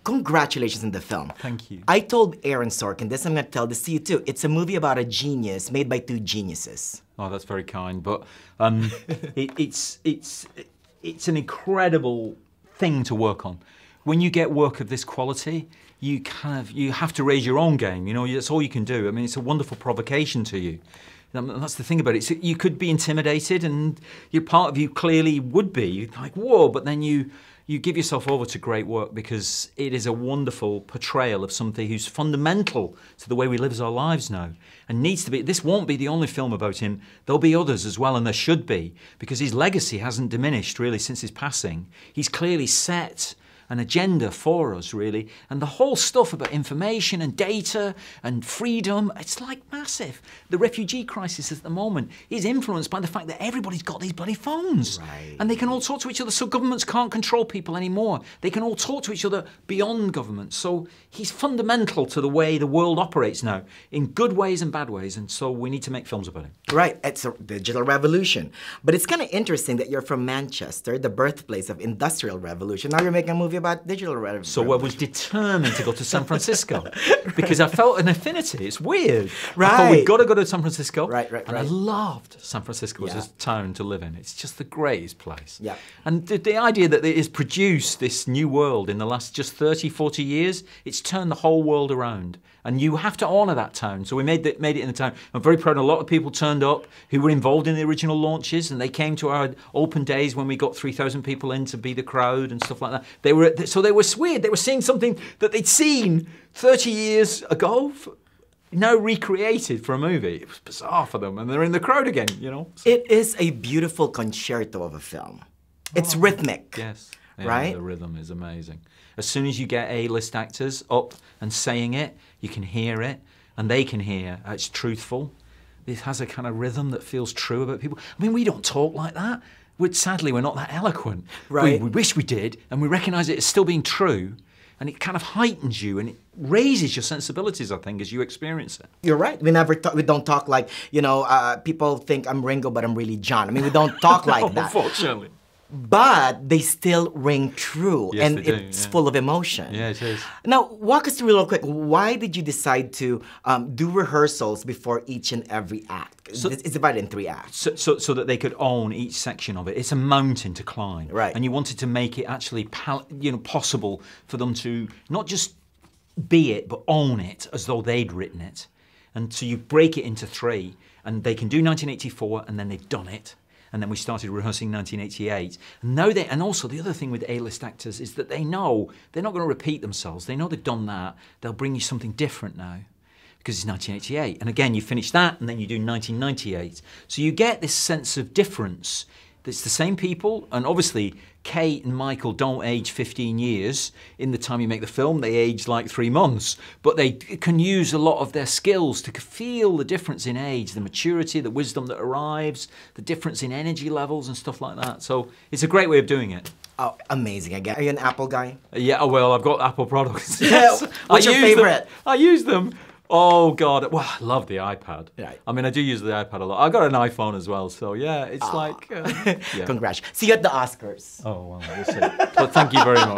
congratulations on the film. Thank you. I told Aaron Sorkin this, I'm gonna tell this to you too. It's a movie about a genius made by two geniuses. Oh, that's very kind, but it's an incredible thing to work on. When you get work of this quality, you have to raise your own game. You know, that's all you can do. I mean, it's a wonderful provocation to you. That's the thing about it. So you could be intimidated, and your part of you clearly would be like, whoa, but then you give yourself over to great work because it is a wonderful portrayal of something who's fundamental to the way we live our lives now and needs to be. This won't be the only film about him. There'll be others as well, and there should be, because his legacy hasn't diminished really since his passing. He's clearly set an agenda for us, really. And the whole stuff about information and data and freedom, it's like massive. The refugee crisis at the moment is influenced by the fact that everybody's got these bloody phones. Right. And they can all talk to each other, so governments can't control people anymore. They can all talk to each other beyond government. So he's fundamental to the way the world operates now, in good ways and bad ways, and so we need to make films about him. Right, it's a digital revolution. But it's kind of interesting that you're from Manchester, the birthplace of Industrial Revolution. Now you're making a movie about digital revolution. So I was determined to go to San Francisco because I felt an affinity. It's weird. Right. I thought we've got to go to San Francisco. Right. And I loved San Francisco as a town to live in. It's just the greatest place. Yeah. And the idea that it has produced this new world in the last just 30, 40 years, it's turned the whole world around. And you have to honour that town. So we made it in the town. I'm very proud. A lot of people turned up who were involved in the original launches, and they came to our open days when we got 3,000 people in to be the crowd and stuff like that. They were weird. They were seeing something that they'd seen 30 years ago, now recreated for a movie. It was bizarre for them, and they're in the crowd again, you know. So. It is a beautiful concerto of a film. It's rhythmic. Yes. Yeah, right? The rhythm is amazing. As soon as you get A-list actors up and saying it, you can hear it, and they can hear it's truthful. It has a kind of rhythm that feels true about people. I mean, we don't talk like that. Sadly, we're not that eloquent. Right. We wish we did, and we recognise it as still being true, and it kind of heightens you, and it raises your sensibilities, I think, as you experience it. You're right. We don't talk like, you know, people think I'm Ringo, but I'm really John. I mean, we don't talk like that. Unfortunately. But they still ring true, yes, and they do, it's full of emotion. Yeah, it is. Now, walk us through real quick. Why did you decide to do rehearsals before each and every act? So, it's divided in 3 acts. So that they could own each section of it. It's a mountain to climb. Right. And you wanted to make it actually possible for them to not just be it, but own it as though they'd written it. And so you break it into 3, and they can do 1984, and then they've done it. And then we started rehearsing 1988. And also the other thing with A-list actors is that they know they're not going to repeat themselves. They know they've done that. They'll bring you something different now because it's 1988. And again, you finish that and then you do 1998. So you get this sense of difference. It's the same people, and obviously Kate and Michael don't age 15 years. In the time you make the film, they age like 3 months. But they can use a lot of their skills to feel the difference in age, the maturity, the wisdom that arrives, the difference in energy levels and stuff like that. So it's a great way of doing it. Oh, amazing again. Are you an Apple guy? Yeah, well, I've got Apple products. Yes. What's your favorite? I use them. Oh, God. Well, I love the iPad. Right. I mean, I do use the iPad a lot. I got an iPhone as well, so yeah, it's like... yeah. Congrats. See you at the Oscars. Oh, well, we'll see. But thank you very much.